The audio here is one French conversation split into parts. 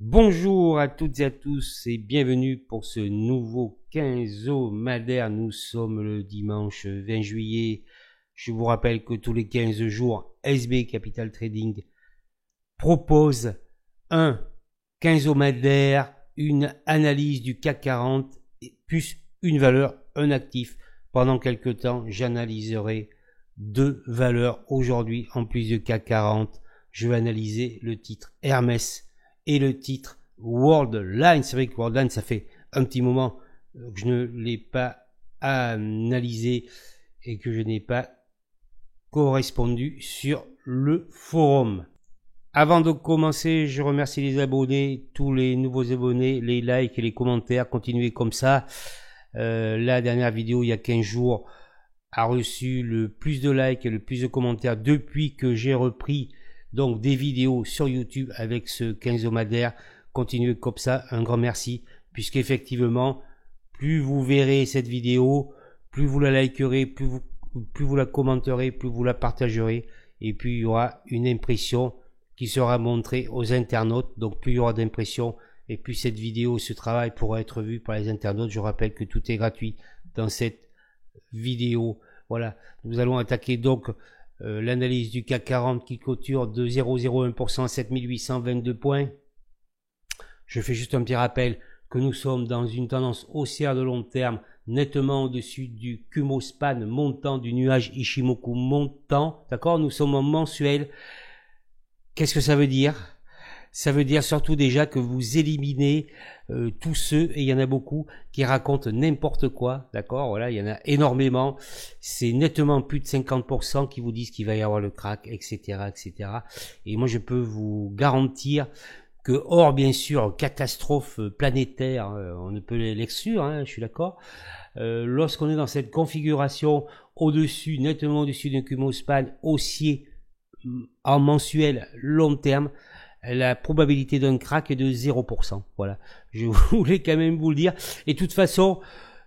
Bonjour à toutes et à tous et bienvenue pour ce nouveau quinzomadaire. Nous sommes le dimanche 20 juillet. Je vous rappelle que tous les 15 jours, SB Capital Trading propose un quinzomadaire, une analyse du CAC 40 plus une valeur, un actif. Pendant quelques temps, j'analyserai deux valeurs aujourd'hui en plus du CAC 40. Je vais analyser le titre Hermès et le titre Worldline. C'est vrai que Worldline, ça fait un petit moment que je ne l'ai pas analysé et que je n'ai pas correspondu sur le forum. Avant de commencer, je remercie les abonnés, tous les nouveaux abonnés, les likes et les commentaires. Continuez comme ça. La dernière vidéo, il y a 15 jours, a reçu le plus de likes et le plus de commentaires depuis que j'ai repris donc des vidéos sur YouTube avec ce quinzomadaire. Continuez comme ça, un grand merci, puisqu'effectivement, plus vous verrez cette vidéo, plus vous la likerez, plus vous la commenterez, plus vous la partagerez, et puis il y aura une impression qui sera montrée aux internautes. Donc plus il y aura d'impressions, et plus cette vidéo, ce travail pourra être vu par les internautes. Je rappelle que tout est gratuit dans cette vidéo. Voilà, nous allons attaquer donc l'analyse du CAC 40 qui clôture de 0,01% à 7822 points. Je fais juste un petit rappel que nous sommes dans une tendance haussière de long terme, nettement au-dessus du Kumo Span montant, du nuage Ishimoku montant. D'accord, nous sommes en mensuel. Qu'est-ce que ça veut dire? Ça veut dire surtout déjà que vous éliminez tous ceux, et il y en a beaucoup, qui racontent n'importe quoi, d'accord? Voilà, il y en a énormément. C'est nettement plus de 50% qui vous disent qu'il va y avoir le crack, etc., etc. Et moi, je peux vous garantir que, hors bien sûr catastrophe planétaire, on ne peut l'exclure, hein, je suis d'accord. Lorsqu'on est dans cette configuration au-dessus, nettement au-dessus d'un Kumo Span haussier en mensuel long terme, la probabilité d'un crack est de 0%. Voilà, je voulais quand même vous le dire. Et de toute façon, vous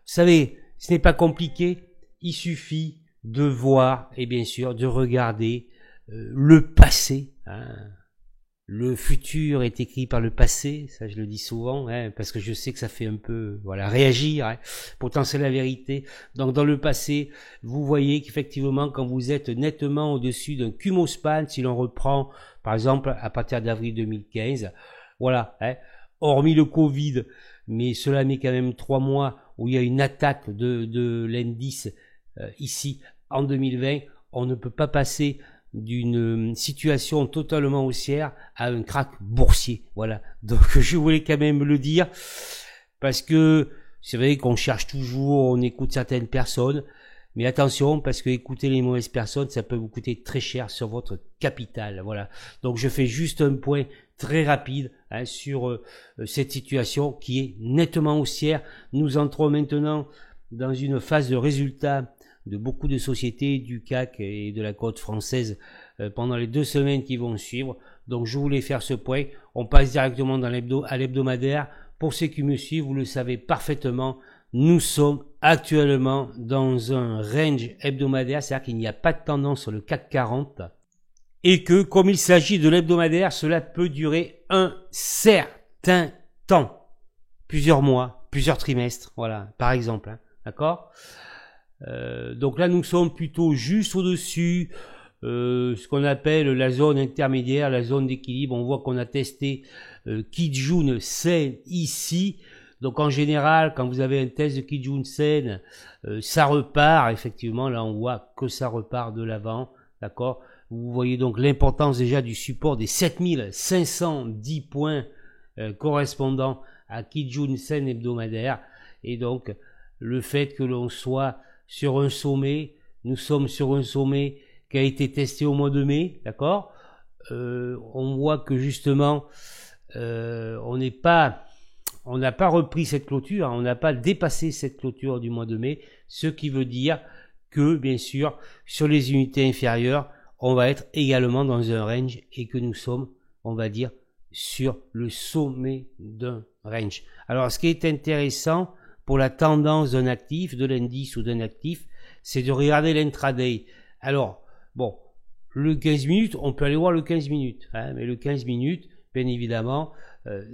savez, ce n'est pas compliqué. Il suffit de voir et bien sûr de regarder le passé. Hein. Le futur est écrit par le passé, ça je le dis souvent, hein, parce que je sais que ça fait un peu réagir, hein. Pourtant c'est la vérité. Donc dans le passé, vous voyez qu'effectivement quand vous êtes nettement au-dessus d'un Kumo Span, si l'on reprend par exemple à partir d'avril 2015, voilà, hein, hormis le Covid, mais cela met quand même 3 mois où il y a une attaque de l'indice ici en 2020, on ne peut pas passer d'une situation totalement haussière à un crack boursier. Voilà. Donc je voulais quand même le dire parce que c'est vrai qu'on cherche toujours, on écoute certaines personnes, mais attention parce que écouter les mauvaises personnes, ça peut vous coûter très cher sur votre capital. Voilà. Donc je fais juste un point très rapide hein, sur cette situation qui est nettement haussière. Nous entrons maintenant dans une phase de résultat de beaucoup de sociétés du CAC et de la côte française pendant les 2 semaines qui vont suivre. Donc je voulais faire ce point. On passe directement dans à l'hebdomadaire. Pour ceux qui me suivent, vous le savez parfaitement, nous sommes actuellement dans un range hebdomadaire, c'est-à-dire qu'il n'y a pas de tendance sur le CAC 40 et que comme il s'agit de l'hebdomadaire, cela peut durer un certain temps, plusieurs mois, plusieurs trimestres, voilà, par exemple, hein, d'accord. Donc là, nous sommes plutôt juste au-dessus, ce qu'on appelle la zone intermédiaire, la zone d'équilibre. On voit qu'on a testé Kijun Sen ici. Donc en général, quand vous avez un test de Kijun Sen, ça repart. Effectivement, là, on voit que ça repart de l'avant, d'accord. Vous voyez donc l'importance déjà du support des 7510 points correspondant à Kijun Sen hebdomadaire. Et donc, le fait que l'on soit sur un sommet, nous sommes sur un sommet qui a été testé au mois de mai, d'accord. On voit que justement, on n'a pas repris cette clôture, hein, on n'a pas dépassé cette clôture du mois de mai, ce qui veut dire que, bien sûr, sur les unités inférieures, on va être également dans un range et que nous sommes, on va dire, sur le sommet d'un range. Alors, ce qui est intéressant pour la tendance d'un actif, de l'indice ou d'un actif, c'est de regarder l'intraday. Alors, bon, le 15 minutes, on peut aller voir le 15 minutes, hein, mais le 15 minutes, bien évidemment,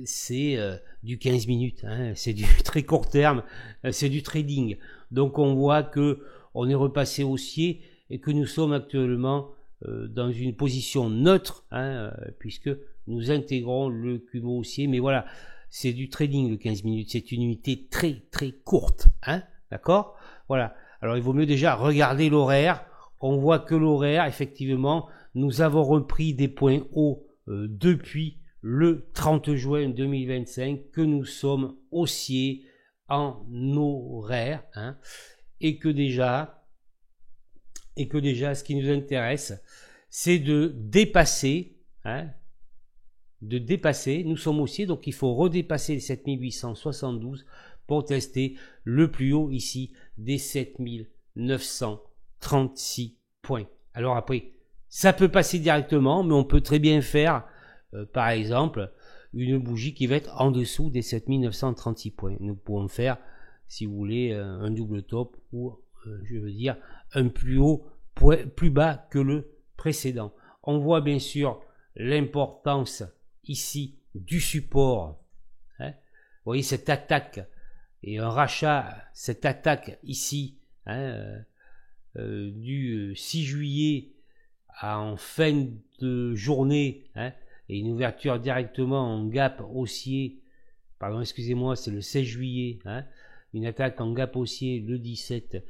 c'est du 15 minutes, hein, c'est du très court terme, c'est du trading. Donc on voit que on est repassé haussier et que nous sommes actuellement dans une position neutre, hein, puisque nous intégrons le cumul haussier. Mais voilà, c'est du trading le 15 minutes, c'est une unité très très courte, hein, d'accord? Voilà. Alors il vaut mieux déjà regarder l'horaire. On voit que l'horaire, effectivement, nous avons repris des points hauts depuis le 30 juin 2025, que nous sommes haussiers en horaire, hein, et que déjà, ce qui nous intéresse, c'est de dépasser, hein, nous sommes haussiers, donc il faut redépasser les 7872 pour tester le plus haut ici des 7936 points. Alors après, ça peut passer directement, mais on peut très bien faire, par exemple, une bougie qui va être en dessous des 7936 points. Nous pouvons faire, si vous voulez, un double top ou, je veux dire, un plus haut, plus bas que le précédent. On voit bien sûr l'importance ici du support. Hein. Vous voyez cette attaque et un rachat, cette attaque ici, hein, du 6 juillet en fin de journée, hein, et une ouverture directement en gap haussier, pardon, excusez-moi, c'est le 16 juillet, hein, une attaque en gap haussier le 17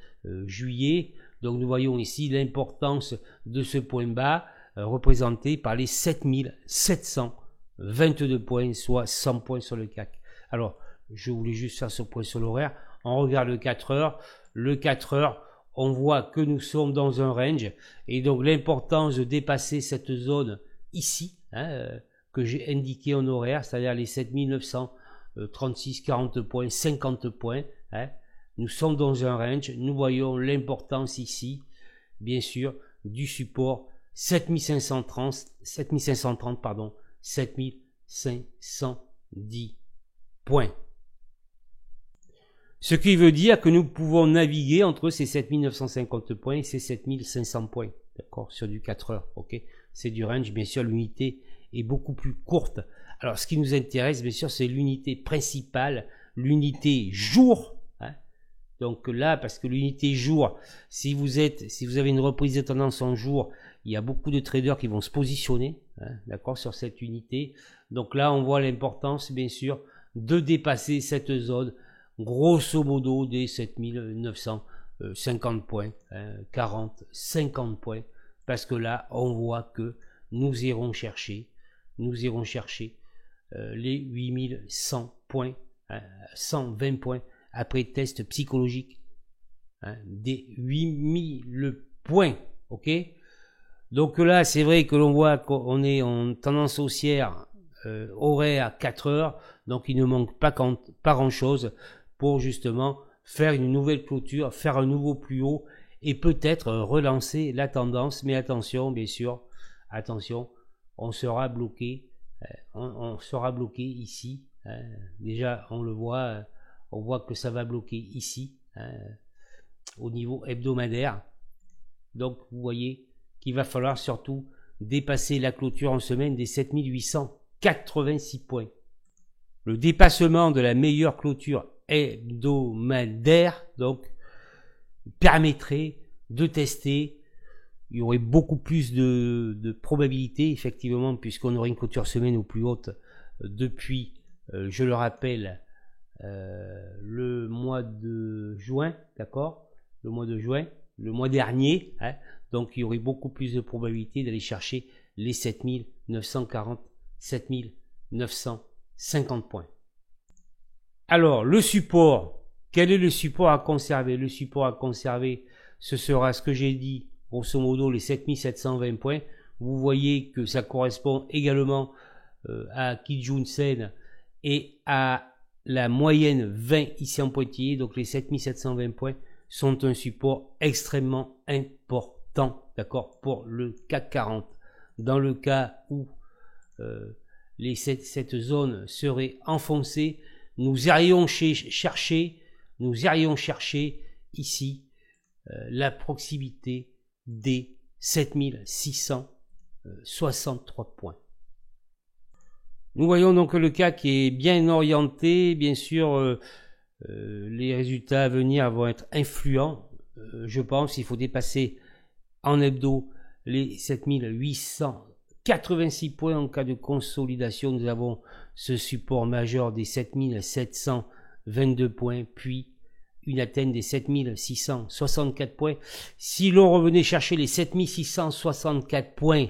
juillet. Donc nous voyons ici l'importance de ce point bas représenté par les 7722 points, soit 100 points sur le CAC. Alors, je voulais juste faire ce point sur l'horaire. On regarde le 4 heures. Le 4 heures, on voit que nous sommes dans un range et donc l'importance de dépasser cette zone ici, hein, que j'ai indiqué en horaire, c'est-à-dire les 7936, 40 points, 50 points, hein. Nous sommes dans un range, nous voyons l'importance ici, bien sûr, du support 7530, 7510 points. Ce qui veut dire que nous pouvons naviguer entre ces 7950 points et ces 7500 points, d'accord, sur du 4 heures, ok. C'est du range, bien sûr, l'unité est beaucoup plus courte. Alors, ce qui nous intéresse, bien sûr, c'est l'unité principale, l'unité jour, hein. Donc là, parce que l'unité jour, si vous avez une reprise de tendance en jour, il y a beaucoup de traders qui vont se positionner, hein, d'accord, sur cette unité. Donc là, on voit l'importance, bien sûr, de dépasser cette zone, grosso modo des 7950 points, hein, 40, 50 points, parce que là, on voit que nous irons chercher les 8100 points, hein, 120 points, après test psychologique, hein, des 8000 points, ok. Donc là, c'est vrai que l'on voit qu'on est en tendance haussière, horaire 4 heures, donc il ne manque pas grand-chose pour justement faire une nouvelle clôture, faire un nouveau plus haut et peut-être relancer la tendance. Mais attention, bien sûr, attention, on sera bloqué, ici. Hein. Déjà, on le voit, on voit que ça va bloquer ici, hein, au niveau hebdomadaire. Donc, vous voyez qu'il va falloir surtout dépasser la clôture en semaine des 7886 points. Le dépassement de la meilleure clôture hebdomadaire, donc, permettrait de tester. Il y aurait beaucoup plus de probabilités, effectivement, puisqu'on aurait une clôture semaine au plus haute depuis, je le rappelle, le mois de juin, d'accord, le mois dernier, hein, donc il y aurait beaucoup plus de probabilités d'aller chercher les 7940, 7950 points. Alors, le support, quel est le support à conserver? Le support à conserver, ce sera ce que j'ai dit, grosso modo, les 7720 points. Vous voyez que ça correspond également à Kijun-sen et à la moyenne 20 ici en pointillé, donc les 7720 points sont un support extrêmement important, d'accord, pour le CAC 40. Dans le cas où cette zone serait enfoncée, nous irions chercher ici la proximité des 7663 points. Nous voyons donc le CAC est bien orienté. Bien sûr, les résultats à venir vont être influents. Je pense qu'il faut dépasser en hebdo les 7886 points en cas de consolidation. Nous avons ce support majeur des 7722 points, puis une atteinte des 7664 points. Si l'on revenait chercher les 7664 points,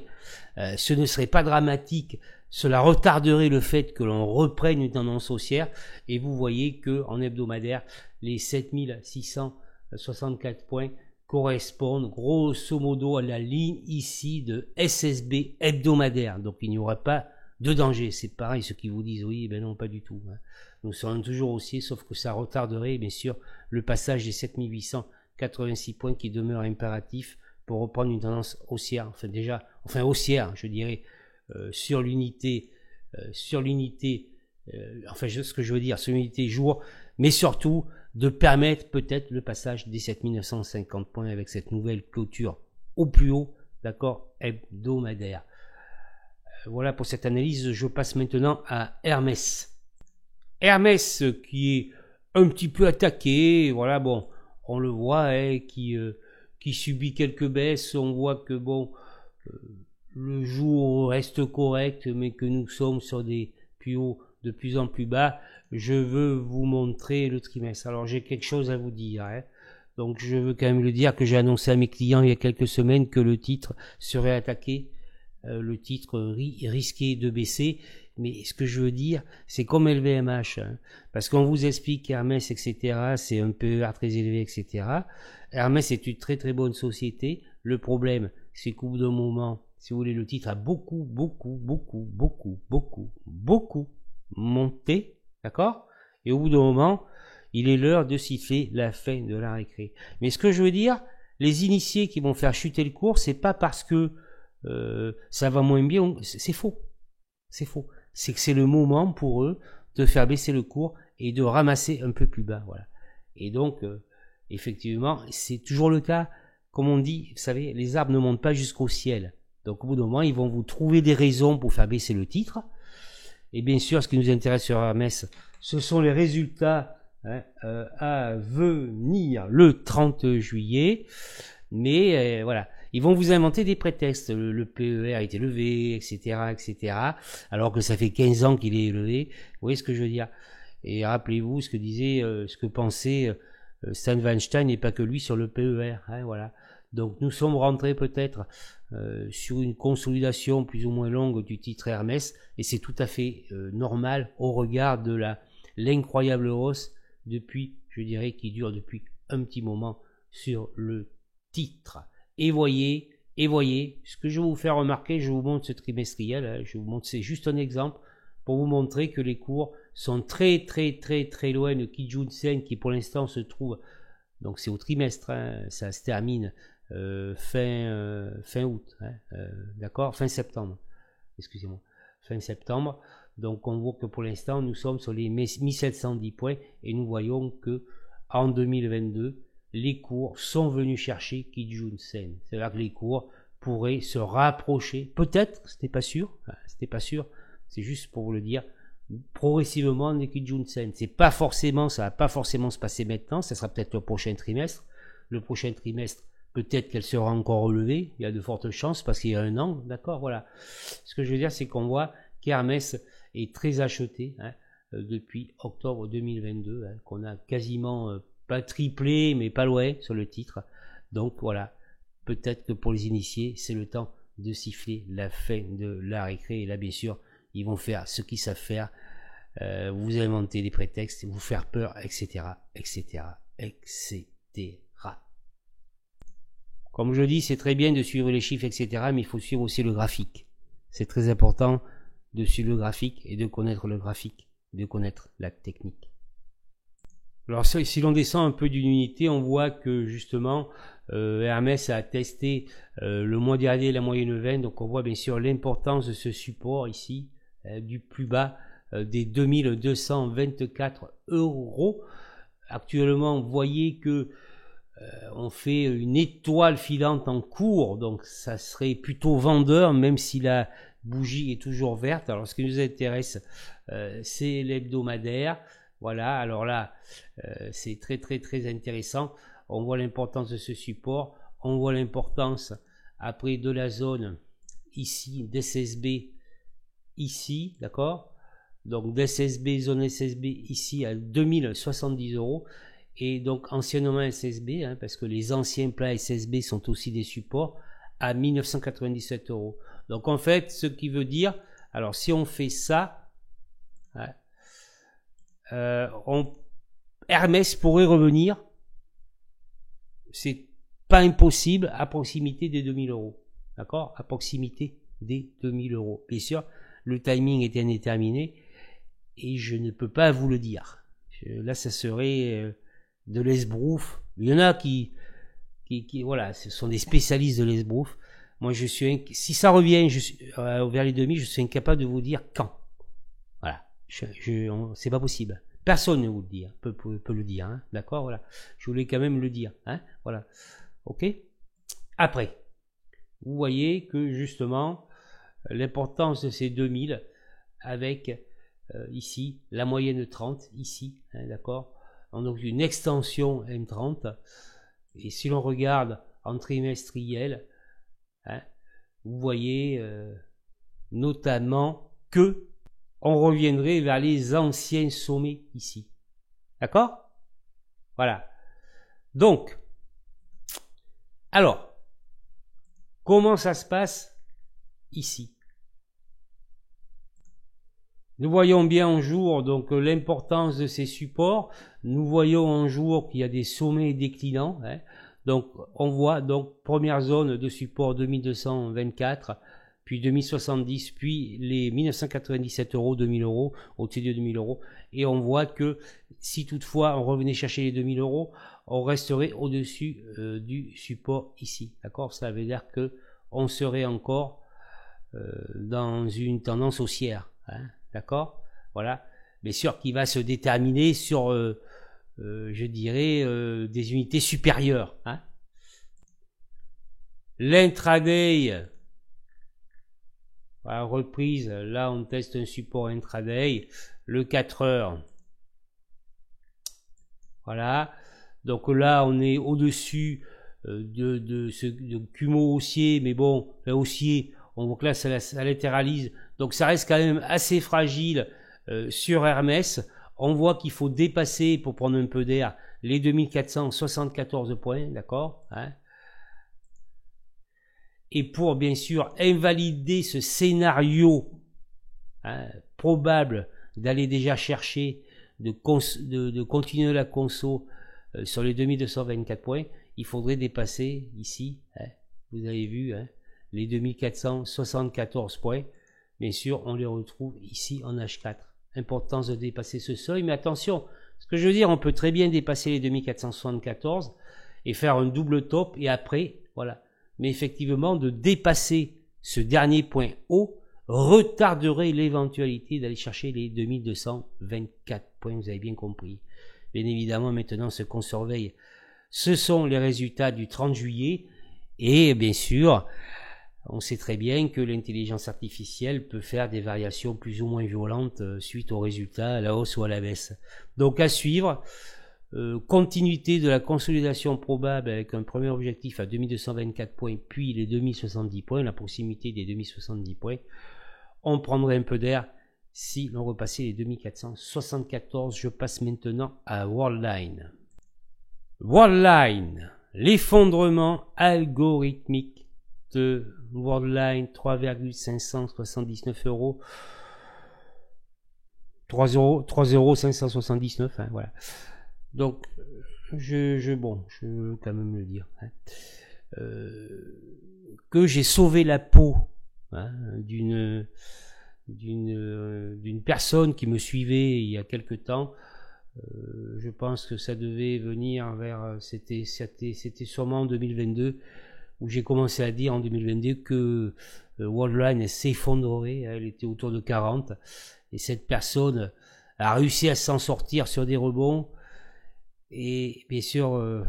ce ne serait pas dramatique. Cela retarderait le fait que l'on reprenne une tendance haussière. Et vous voyez que en hebdomadaire, les 7664 points correspondent grosso modo à la ligne ici de SSB hebdomadaire. Donc il n'y aura pas de danger. C'est pareil, ceux qui vous disent oui, ben non, pas du tout. Nous serons toujours haussiers, sauf que ça retarderait bien sûr le passage des 7886 points qui demeurent impératifs pour reprendre une tendance haussière. Enfin haussière, je dirais, sur l'unité, ce que je veux dire, sur l'unité jour, mais surtout de permettre peut-être le passage des 7950 points avec cette nouvelle clôture au plus haut, d'accord, hebdomadaire. Voilà pour cette analyse. Je passe maintenant à Hermès. Hermès qui est un petit peu attaqué, voilà, bon, on le voit, qui subit quelques baisses. On voit que bon, le jour reste correct, mais que nous sommes sur des plus hauts de plus en plus bas. Je veux vous montrer le trimestre. Alors j'ai quelque chose à vous dire, donc je veux quand même le dire que j'ai annoncé à mes clients il y a quelques semaines que le titre serait attaqué, le titre risqué de baisser. Mais ce que je veux dire, c'est comme LVMH, parce qu'on vous explique Hermès, etc., c'est un PER très élevé, etc. Hermès est une très très bonne société. Le problème, c'est qu'au bout d'un moment, si vous voulez, le titre a beaucoup monté, d'accord? Et au bout d'un moment, il est l'heure de siffler la fin de la récré. Mais ce que je veux dire, les initiés qui vont faire chuter le cours, c'est pas parce que ça va moins bien, c'est faux. C'est faux. C'est que c'est le moment pour eux de faire baisser le cours et de ramasser un peu plus bas, voilà. Et donc, effectivement, c'est toujours le cas. Comme on dit, vous savez, les arbres ne montent pas jusqu'au ciel. Donc, au bout d'un moment, ils vont vous trouver des raisons pour faire baisser le titre. Et bien sûr, ce qui nous intéresse sur Hermès, ce sont les résultats à venir le 30 juillet. Mais voilà, ils vont vous inventer des prétextes. Le PER a été levé, etc., etc. Alors que ça fait 15 ans qu'il est élevé. Vous voyez ce que je veux dire? Et rappelez-vous ce que pensait Stan Weinstein, et pas que lui, sur le PER. Voilà. Donc nous sommes rentrés peut-être sur une consolidation plus ou moins longue du titre Hermès, et c'est tout à fait normal au regard de l'incroyable hausse je dirais, qui dure depuis un petit moment sur le titre. Et voyez, ce que je vais vous faire remarquer, je vous montre ce trimestriel, je vous montre, c'est juste un exemple pour vous montrer que les cours sont très loin de Kijun-sen, qui pour l'instant se trouve, donc c'est au trimestre, ça se termine fin août, d'accord, fin septembre, excusez-moi, fin septembre. Donc on voit que pour l'instant nous sommes sur les 1710 points, et nous voyons que en 2022 les cours sont venus chercher Kijun-sen. C'est-à-dire que les cours pourraient se rapprocher, peut-être, ce n'est pas sûr, c'est juste pour vous le dire, progressivement de Kijun-sen. Ça va pas forcément se passer maintenant, ça sera peut-être le prochain trimestre. Le prochain trimestre, peut-être qu'elle sera encore relevée, il y a de fortes chances parce qu'il y a un an, d'accord, voilà. Ce que je veux dire, c'est qu'on voit qu'Hermès est très acheté depuis octobre 2022, qu'on a quasiment pas triplé, mais pas loin sur le titre. Donc voilà, peut-être que pour les initiés, c'est le temps de siffler la fin de la récré. Et là, bien sûr, ils vont faire ce qu'ils savent faire, vous inventer des prétextes, vous faire peur, etc., etc., etc. Comme je dis, c'est très bien de suivre les chiffres, etc., mais il faut suivre aussi le graphique. C'est très important de suivre le graphique et de connaître le graphique, de connaître la technique. Alors si l'on descend un peu d'une unité, on voit que justement Hermès a testé le mois dernier la moyenne 20, donc on voit bien sûr l'importance de ce support ici, du plus bas des 2224 €. Actuellement, vous voyez que on fait une étoile filante en cours, donc ça serait plutôt vendeur, même si la bougie est toujours verte. Alors ce qui nous intéresse, c'est l'hebdomadaire. Voilà, alors là, c'est très intéressant. On voit l'importance de ce support. On voit l'importance après de la zone ici, d'SSB ici, d'accord. Donc d'SSB, zone SSB ici à 2070 €. Et donc anciennement SSB, hein, parce que les anciens plats SSB sont aussi des supports, à 1997 €. Donc en fait, ce qui veut dire, alors si on fait ça, hein, Hermès pourrait revenir, c'est pas impossible, à proximité des 2000 €. D'accord? À proximité des 2000 €. Bien sûr, le timing est indéterminé et je ne peux pas vous le dire. Là, ça serait de l'esbrouf. Il y en a qui voilà, ce sont des spécialistes de l'esbrouf. Moi, si ça revient vers les 2000, je suis incapable de vous dire quand. Voilà, c'est pas possible. Personne ne vous le dit, hein, peut le dire, hein, d'accord, voilà. Je voulais quand même le dire, hein, voilà. Ok. Après, vous voyez que justement, l'importance de ces 2000 avec ici la moyenne 30 ici, hein, d'accord. Donc une extension M30. Et si l'on regarde en trimestriel, hein, vous voyez notamment que on reviendrait vers les anciens sommets ici. D'accord? Voilà. Donc, alors, comment ça se passe ici? Nous voyons bien en jour donc l'importance de ces supports. Nous voyons en jour qu'il y a des sommets déclinants. Hein. Donc on voit donc première zone de support 2224, puis 2070, puis les 1997 €, 2000 €, au-dessus de 2000 €. Et on voit que si toutefois on revenait chercher les 2000 €, on resterait au-dessus du support ici. D'accord? Ça veut dire que on serait encore dans une tendance haussière. Hein. D'accord, voilà. Bien sûr qu'il va se déterminer sur, je dirais, des unités supérieures. Hein. L'intraday, voilà, reprise, là on teste un support intraday, le 4 heures. Voilà, donc là on est au-dessus de ce Kumo haussier, mais bon, là haussier, on voit que là ça latéralise. Donc ça reste quand même assez fragile sur Hermès. On voit qu'il faut dépasser, pour prendre un peu d'air, les 2474 points, d'accord, hein. Et pour bien sûr invalider ce scénario, hein, probable d'aller déjà chercher, de continuer la conso sur les 2224 points, il faudrait dépasser ici, hein, vous avez vu, hein, les 2474 points. Bien sûr, on les retrouve ici en H4. Importance de dépasser ce seuil, mais attention, ce que je veux dire, on peut très bien dépasser les 2474 et faire un double top, et après, voilà. Mais effectivement, de dépasser ce dernier point haut retarderait l'éventualité d'aller chercher les 2224 points, vous avez bien compris. Bien évidemment, maintenant, ce qu'on surveille, ce sont les résultats du 30 juillet, et bien sûr, on sait très bien que l'intelligence artificielle peut faire des variations plus ou moins violentes suite aux résultats, à la hausse ou à la baisse. Donc à suivre, continuité de la consolidation probable avec un premier objectif à 2224 points, puis les 2070 points, la proximité des 2070 points. On prendrait un peu d'air si l'on repassait les 2474. Je passe maintenant à Worldline. Worldline, l'effondrement algorithmique de Worldline, 3,579 €, 3,579 €, hein, voilà. Donc, je veux quand même le dire, hein, que j'ai sauvé la peau, hein, d'une personne qui me suivait il y a quelque temps. Je pense que ça devait venir vers, c'était sûrement en 2022, où j'ai commencé à dire en 2022 que Worldline s'effondrerait, elle était autour de 40, et cette personne a réussi à s'en sortir sur des rebonds, et bien sûr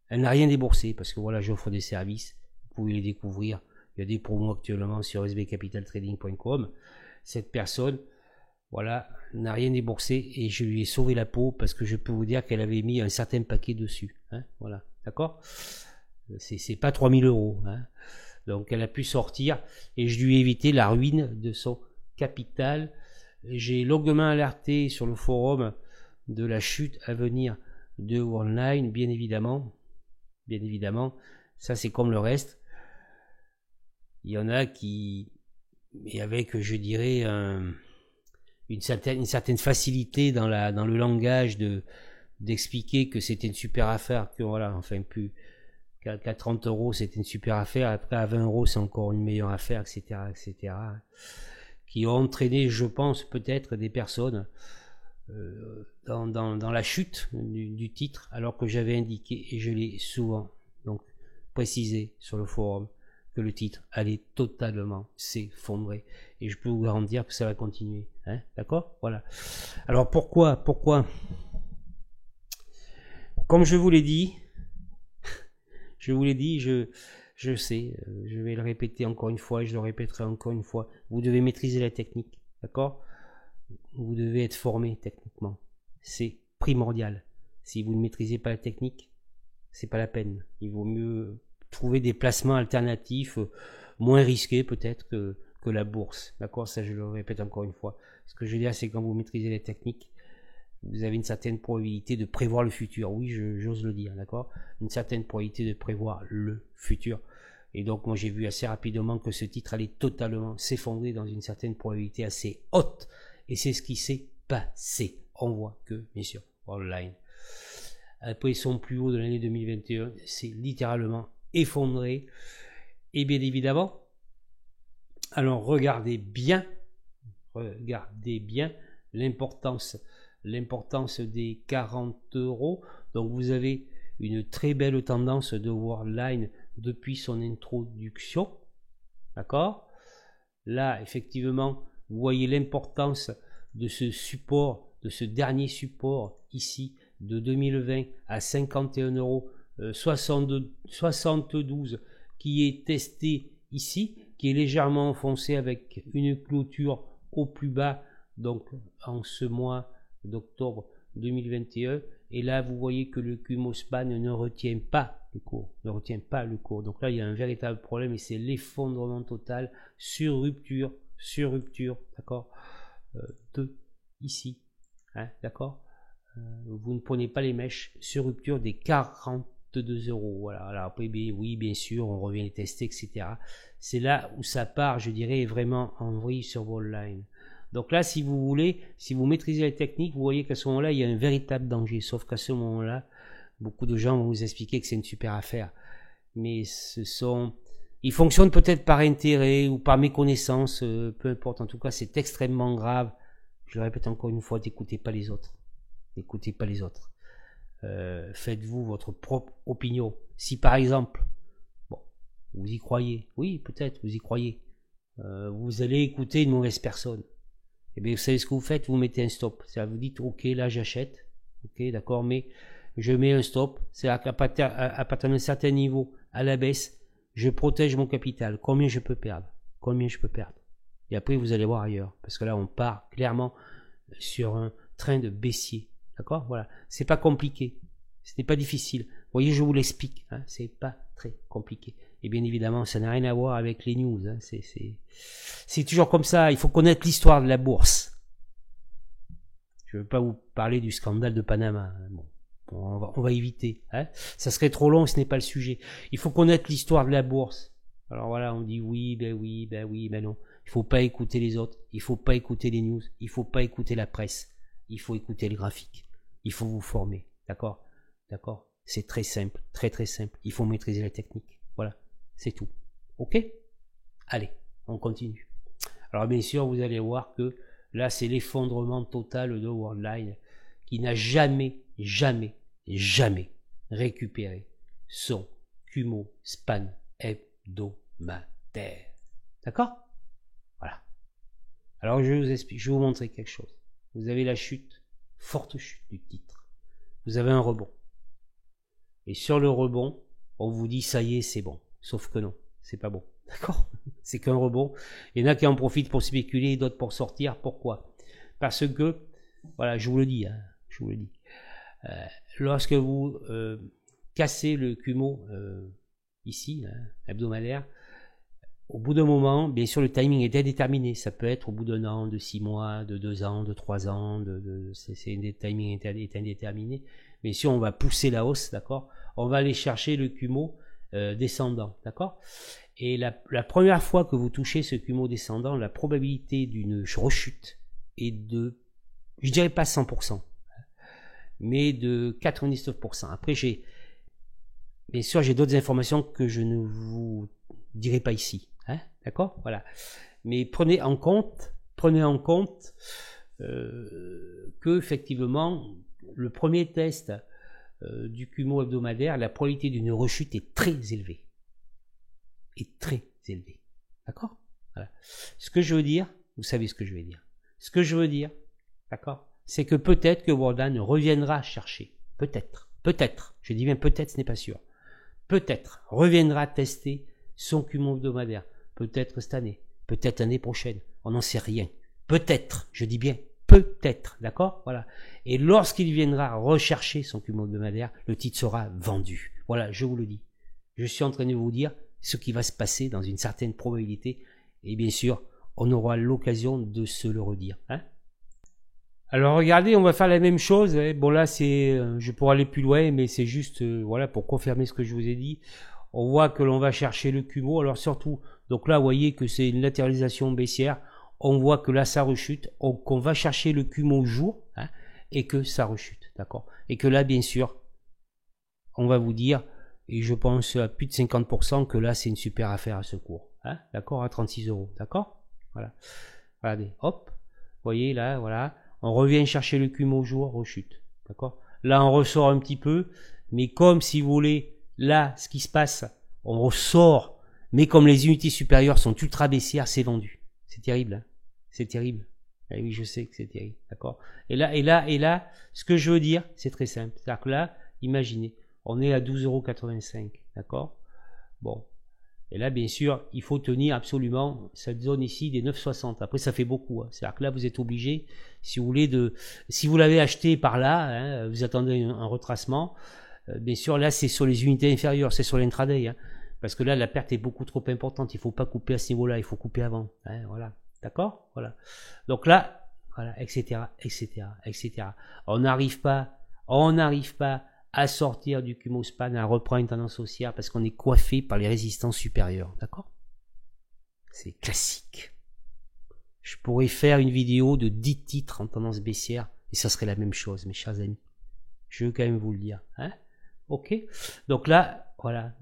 elle n'a rien déboursé, parce que voilà, j'offre des services, vous pouvez les découvrir Il y a des promos actuellement sur sbcapitaltrading.com. Cette personne, voilà, n'a rien déboursé et je lui ai sauvé la peau parce que je peux vous dire qu'elle avait mis un certain paquet dessus. Hein, voilà, d'accord? C'est pas 3000 euros. Hein. Donc elle a pu sortir et je lui ai évité la ruine de son capital. J'ai longuement alerté sur le forum de la chute à venir de Worldline, bien évidemment. Bien évidemment, ça c'est comme le reste. Il y en a qui, et avec, je dirais, une certaine facilité dans le langage d'expliquer que c'était une super affaire, que voilà, enfin plus qu'à 30 euros c'était une super affaire, après à 20 euros c'est encore une meilleure affaire, etc., etc., qui ont entraîné, je pense, peut-être des personnes dans la chute du titre, alors que j'avais indiqué, et je l'ai souvent donc précisé sur le forum, que le titre allait totalement s'effondrer. Et je peux vous garantir que ça va continuer. Hein, d'accord? Voilà. Alors pourquoi Comme je vous l'ai dit, je sais, je vais le répéter encore une fois, et je le répéterai encore une fois, vous devez maîtriser la technique. D'accord? Vous devez être formé techniquement. C'est primordial. Si vous ne maîtrisez pas la technique, c'est pas la peine. Il vaut mieux trouver des placements alternatifs moins risqués peut-être que la bourse. D'accord? Ça, je le répète encore une fois. Ce que je veux dire, c'est que quand vous maîtrisez les techniques, vous avez une certaine probabilité de prévoir le futur. Oui, j'ose le dire, d'accord? Une certaine probabilité de prévoir le futur. Et donc, moi, j'ai vu assez rapidement que ce titre allait totalement s'effondrer dans une certaine probabilité assez haute. Et c'est ce qui s'est passé. On voit que, bien sûr, Worldline, après son plus haut de l'année 2021, c'est littéralement effondré. Et bien évidemment, alors regardez bien l'importance des 40 euros. Donc vous avez une très belle tendance de Worldline depuis son introduction. D'accord? Là, effectivement, vous voyez l'importance de ce support, de ce dernier support ici de 2020 à 51 euros 72 qui est testé ici, qui est légèrement enfoncé avec une clôture au plus bas, donc en ce mois d'octobre 2021. Et là, vous voyez que le Kumospan ne retient pas le cours, Donc là, il y a un véritable problème et c'est l'effondrement total sur rupture, d'accord, de ici, hein, d'accord. Vous ne prenez pas les mèches sur rupture des 42 euros. Voilà. Alors après, oui, bien sûr, on revient les tester, etc. C'est là où ça part, je dirais, vraiment en vrille sur Worldline. Donc là, si vous voulez, si vous maîtrisez la technique, vous voyez qu'à ce moment-là, il y a un véritable danger. Sauf qu'à ce moment-là, beaucoup de gens vont vous expliquer que c'est une super affaire. Mais ils fonctionnent peut-être par intérêt ou par méconnaissance, peu importe. En tout cas, c'est extrêmement grave. Je le répète encore une fois, n'écoutez pas les autres. N'écoutez pas les autres. Faites-vous votre propre opinion. Si par exemple, bon, vous y croyez, oui, peut-être, vous y croyez, vous allez écouter une mauvaise personne. Eh bien, vous savez ce que vous faites, vous mettez un stop. Ça vous dites, ok, là j'achète, ok, d'accord, mais je mets un stop. C'est-à-dire qu'à partir d'un certain niveau, à la baisse, je protège mon capital. Combien je peux perdre? Et après, vous allez voir ailleurs. Parce que là, on part clairement sur un train de baissier. D'accord? Voilà. C'est pas compliqué. Ce n'est pas difficile. Vous voyez, je vous l'explique. Hein, c'est pas très compliqué. Et bien évidemment, ça n'a rien à voir avec les news. Hein, c'est toujours comme ça. Il faut connaître l'histoire de la bourse. Je ne veux pas vous parler du scandale de Panama. Bon, on va éviter. Hein. Ça serait trop long, ce n'est pas le sujet. Il faut connaître l'histoire de la bourse. Alors voilà, on dit oui, ben non. Il ne faut pas écouter les autres. Il ne faut pas écouter les news. Il ne faut pas écouter la presse. Il faut écouter le graphique. Il faut vous former. D'accord? D'accord? C'est très simple. Très très simple. Il faut maîtriser la technique. Voilà. C'est tout. Ok? Allez, on continue. Alors bien sûr, vous allez voir que là, c'est l'effondrement total de Worldline qui n'a jamais récupéré son Kumo Span hebdomadaire. D'accord? Voilà. Alors je vous explique, je vais vous montrer quelque chose. Vous avez la chute, forte chute du titre. Vous avez un rebond. Et sur le rebond, on vous dit ça y est, c'est bon. Sauf que non, c'est pas bon. d'accord? C'est qu'un rebond. Il y en a qui en profitent pour spéculer, d'autres pour sortir. Pourquoi? Parce que, voilà, je vous le dis, hein, je vous le dis. Lorsque vous cassez le Kumo ici, hein, hebdomadaire, au bout d'un moment, bien sûr, le timing est indéterminé. Ça peut être au bout d'un an, de 6 mois, de 2 ans, de 3 ans. C'est des timings indéterminés. Mais si on va pousser la hausse, d'accord, on va aller chercher le Kumo descendant, d'accord. Et la première fois que vous touchez ce Kumo descendant, la probabilité d'une rechute est de, je dirais pas 100%, mais de 99%. Après, bien sûr, j'ai d'autres informations que je ne vous dirai pas ici, hein, d'accord, voilà. Mais prenez en compte que effectivement, le premier test du Kumo hebdomadaire, la probabilité d'une rechute est très élevée. D'accord? Voilà. Ce que je veux dire, vous savez ce que je vais dire. Ce que je veux dire, d'accord, c'est que peut-être que Warden reviendra chercher. Peut-être. Je dis bien peut-être, ce n'est pas sûr. Peut-être reviendra tester son Kumo hebdomadaire. Peut-être cette année. Peut-être l'année prochaine. On n'en sait rien. Peut-être. Je dis bien peut-être. D'accord? Voilà. Et lorsqu'il viendra rechercher son Kumo hebdomadaire, le titre sera vendu. Voilà, je vous le dis. Je suis en train de vous dire ce qui va se passer dans une certaine probabilité. Et bien sûr, on aura l'occasion de se le redire. Hein? Alors regardez, on va faire la même chose. Hein. Bon là, je pourrais aller plus loin, mais c'est juste voilà, pour confirmer ce que je vous ai dit. On voit que l'on va chercher le Kumo. Alors surtout, donc là, vous voyez que c'est une latéralisation baissière. On voit que là, ça rechute. Qu'on va chercher le Kumo jour, hein, et que ça rechute. D'accord. Et que là, bien sûr, on va vous dire, et je pense à plus de 50% que là, c'est une super affaire à ce cours. Hein, d'accord, à 36 €. D'accord. Voilà. Regardez, hop. Vous voyez là, voilà. On revient chercher le Kumo au jour, rechute. D'accord. Là, on ressort un petit peu. Mais comme, si vous voulez, là, ce qui se passe, on ressort. Mais comme les unités supérieures sont ultra baissières, c'est vendu. C'est terrible. Hein, c'est terrible. Et oui, je sais que c'est terrible. D'accord. Et là, ce que je veux dire, c'est très simple. C'est-à-dire que là, imaginez. On est à 12,85 €, d'accord. Bon. Et là, bien sûr, il faut tenir absolument cette zone ici des 9,60. Après, ça fait beaucoup. Hein. C'est-à-dire que là, vous êtes obligé, si vous voulez, si vous l'avez acheté par là, hein, vous attendez un retracement. Bien sûr, là, c'est sur les unités inférieures, c'est sur l'intraday. Hein, parce que là, la perte est beaucoup trop importante. Il ne faut pas couper à ce niveau-là, il faut couper avant. Hein, voilà. D'accord. Voilà. Donc là, voilà, etc., etc., etc. On n'arrive pas à sortir du Kumo span, à reprendre une tendance haussière parce qu'on est coiffé par les résistances supérieures, d'accord? C'est classique. Je pourrais faire une vidéo de 10 titres en tendance baissière et ça serait la même chose, mes chers amis. Je veux quand même vous le dire, hein? Ok? Donc là, voilà.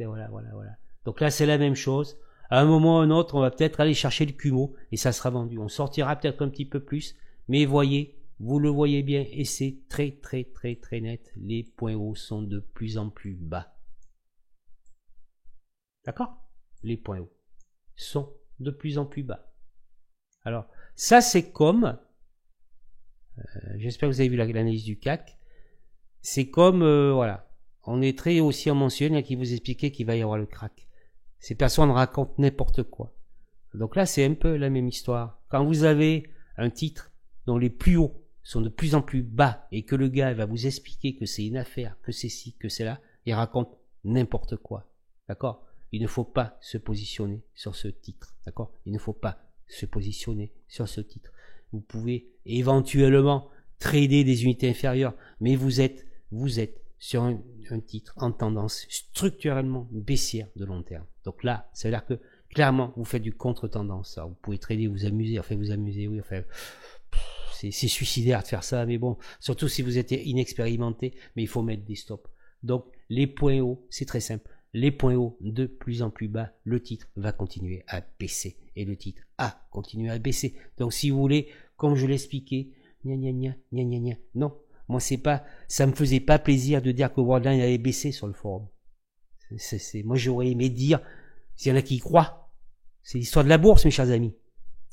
Donc là, c'est la même chose. À un moment ou à un autre, on va peut-être aller chercher le Kumo et ça sera vendu. On sortira peut-être un petit peu plus, mais voyez, vous le voyez bien et c'est très net. Les points hauts sont de plus en plus bas. D'accord? Les points hauts sont de plus en plus bas. Alors, ça c'est comme, j'espère que vous avez vu l'analyse du CAC, c'est comme, voilà, on est très haussier en mensuel, il y a qui vous expliquait qu'il va y avoir le crack. Ces personnes racontent n'importe quoi. Donc là, c'est un peu la même histoire. Quand vous avez un titre dont les plus hauts sont de plus en plus bas et que le gars va vous expliquer que c'est une affaire, que c'est ci, que c'est là, il raconte n'importe quoi. D'accord? Il ne faut pas se positionner sur ce titre. D'accord? Il ne faut pas se positionner sur ce titre. Vous pouvez éventuellement trader des unités inférieures, mais vous êtes sur un titre en tendance structurellement baissière de long terme. Donc là, ça veut dire que clairement, vous faites du contre-tendance. Alors, vous pouvez trader, vous amuser, oui, enfin, c'est suicidaire de faire ça, mais bon, surtout si vous êtes inexpérimenté, mais il faut mettre des stops. Donc, les points hauts, c'est très simple. Les points hauts de plus en plus bas, le titre va continuer à baisser. Et le titre a continué à baisser. Donc, si vous voulez, comme je l'expliquais, non, moi, ça me faisait pas plaisir de dire que Worldline allait baisser sur le forum. Moi, j'aurais aimé dire, s'il y en a qui y croient, c'est l'histoire de la bourse, mes chers amis.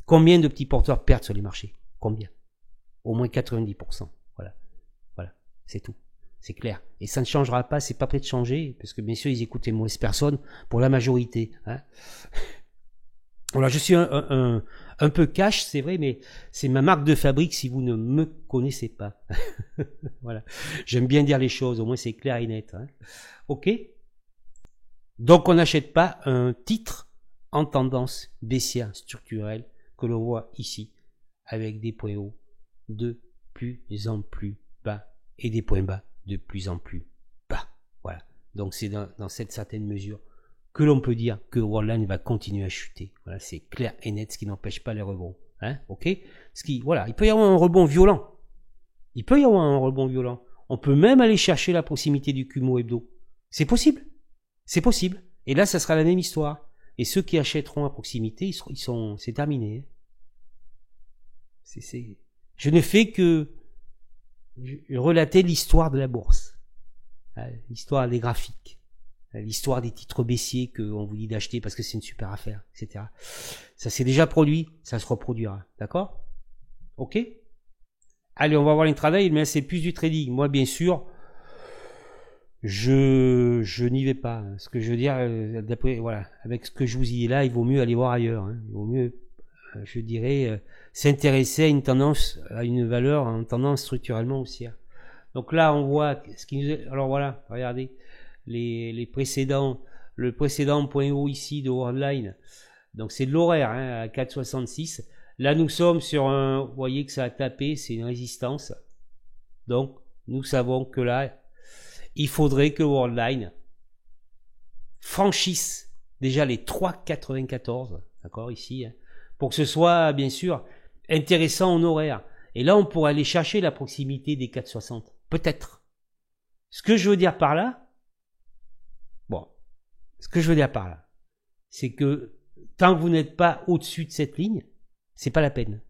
Combien de petits porteurs perdent sur les marchés? Combien? Au moins 90%. Voilà, c'est tout. C'est clair. Et ça ne changera pas, c'est pas prêt de changer, parce que bien sûr, ils écoutent les mauvaises personnes pour la majorité. Hein. Voilà, je suis un peu cash, c'est vrai, mais c'est ma marque de fabrique si vous ne me connaissez pas. Voilà. J'aime bien dire les choses, au moins c'est clair et net. Hein. Ok. Donc on n'achète pas un titre en tendance baissière structurelle que l'on voit ici, avec des points hauts de plus en plus bas et des points bas de plus en plus bas. Voilà. Donc c'est dans cette certaine mesure que l'on peut dire que Worldline va continuer à chuter. Voilà, c'est clair et net, ce qui n'empêche pas les rebonds. Hein, ok. Voilà, il peut y avoir un rebond violent. Il peut y avoir un rebond violent. On peut même aller chercher la proximité du Kumo hebdo. C'est possible. C'est possible. Et là, ça sera la même histoire. Et ceux qui achèteront à proximité, c'est terminé. Je ne fais que relater l'histoire de la bourse, l'histoire des graphiques, l'histoire des titres baissiers qu'on vous dit d'acheter parce que c'est une super affaire, etc. Ça s'est déjà produit, ça se reproduira. D'accord? Ok? Allez, on va voir l'intraday, mais c'est plus du trading. Moi, bien sûr, je n'y vais pas. Ce que je veux dire, voilà, avec ce que je vous y dis là, il vaut mieux aller voir ailleurs. Hein. Il vaut mieux, je dirais, s'intéresser à une tendance, à une valeur en tendance structurellement haussière. Donc là, on voit ce qui nous est... Alors voilà, regardez les précédents, le précédent point haut ici de Worldline. Donc c'est de l'horaire, hein, à 4,66. Là, nous sommes sur un... Vous voyez que ça a tapé, c'est une résistance. Donc, nous savons que là, il faudrait que Worldline franchisse déjà les 3,94, d'accord, ici, hein, pour que ce soit, bien sûr, intéressant en horaire. Et là, on pourrait aller chercher la proximité des 4,60. Peut-être. Ce que je veux dire par là, c'est que tant que vous n'êtes pas au-dessus de cette ligne, c'est pas la peine.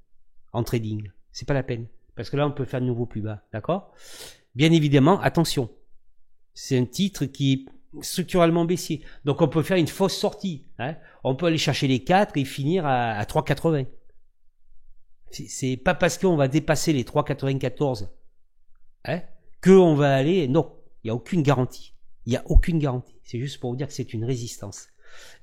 En trading, c'est pas la peine. Parce que là, on peut faire de nouveau plus bas, d'accord? Bien évidemment, attention. C'est un titre qui est structurellement baissier. Donc, on peut faire une fausse sortie. Hein. On peut aller chercher les 4 et finir à 3,80. C'est pas parce qu'on va dépasser les 3,94 hein, qu'on va aller... Non, il n'y a aucune garantie. Il n'y a aucune garantie. C'est juste pour vous dire que c'est une résistance.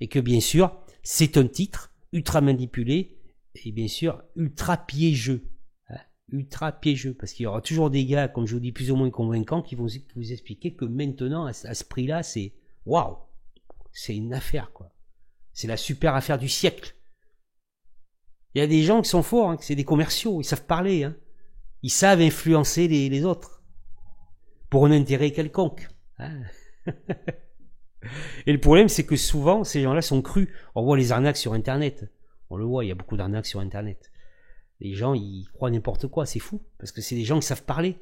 Et que bien sûr, c'est un titre ultra manipulé et bien sûr ultra piégeux. Hein, ultra piégeux. Parce qu'il y aura toujours des gars, comme je vous dis, plus ou moins convaincants qui vont vous expliquer que maintenant, à ce prix-là, c'est... Waouh, c'est une affaire, quoi. C'est la super affaire du siècle. Il y a des gens qui sont forts, hein, c'est des commerciaux, ils savent parler, hein. Ils savent influencer les autres pour un intérêt quelconque. Hein. Et le problème, c'est que souvent, ces gens-là sont crus. On voit les arnaques sur Internet. On le voit, il y a beaucoup d'arnaques sur Internet. Les gens, ils croient n'importe quoi, c'est fou, parce que c'est des gens qui savent parler.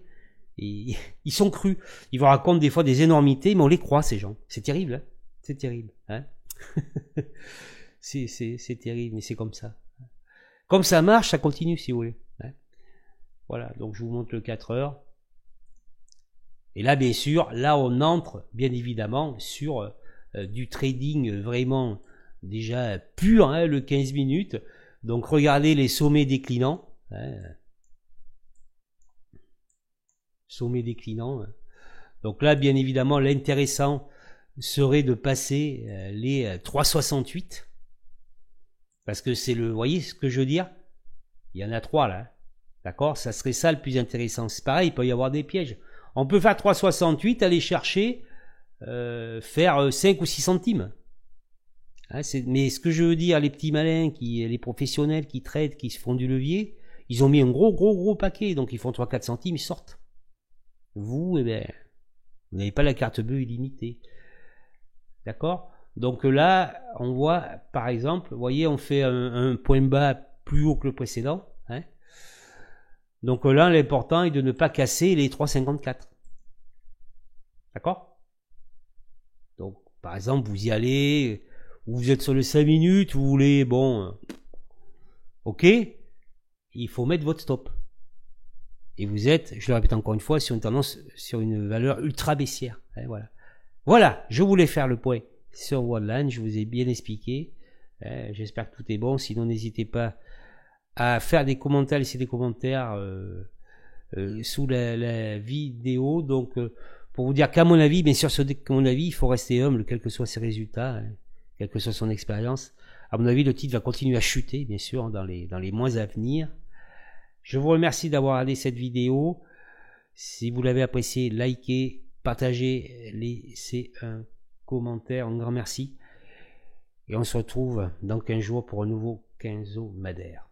Et ils sont crus. Ils vous racontent des fois des énormités, mais on les croit, ces gens. C'est terrible, hein. C'est terrible. Hein. C'est terrible, mais c'est comme ça. Comme ça marche, ça continue si vous voulez. Hein. Voilà, donc je vous montre le 4 heures. Et là, bien sûr, là on entre, bien évidemment, sur du trading vraiment déjà pur, hein, le 15 minutes. Donc regardez les sommets déclinants. Hein. Sommets déclinants. Hein. Donc là, bien évidemment, l'intéressant serait de passer les 3,68. Parce que c'est le... Vous voyez ce que je veux dire? Il y en a 3 là. D'accord? Ça serait ça le plus intéressant. C'est pareil, il peut y avoir des pièges. On peut faire 3,68, aller chercher, faire 5 ou 6 centimes. Hein, mais ce que je veux dire, les petits malins, les professionnels qui traitent, qui se font du levier, ils ont mis un gros paquet. Donc ils font 3-4 centimes, ils sortent. Vous, eh ben, vous n'avez pas la carte bleue illimitée. D'accord? Donc là, on voit, par exemple, vous voyez, on fait un point bas plus haut que le précédent. Hein. Donc là, l'important est de ne pas casser les 3,54. D'accord? Donc, par exemple, vous y allez, vous êtes sur le 5 minutes, vous voulez, bon, ok, il faut mettre votre stop. Et vous êtes, je le répète encore une fois, sur une tendance, sur une valeur ultra baissière. Hein, voilà. Voilà, je voulais faire le point sur Worldline, je vous ai bien expliqué. J'espère que tout est bon. Sinon, n'hésitez pas à faire des commentaires, laisser des commentaires sous la vidéo. Donc, pour vous dire qu'à mon avis, bien sûr, qu'à mon avis, il faut rester humble, quels que soient ses résultats, hein, quelle que soit son expérience. À mon avis, le titre va continuer à chuter, bien sûr, dans les mois à venir. Je vous remercie d'avoir regardé cette vidéo. Si vous l'avez appréciée, likez, partagez, laissez un commentaire, un grand merci. Et on se retrouve dans 15 jours pour un nouveau Kenzo Madère.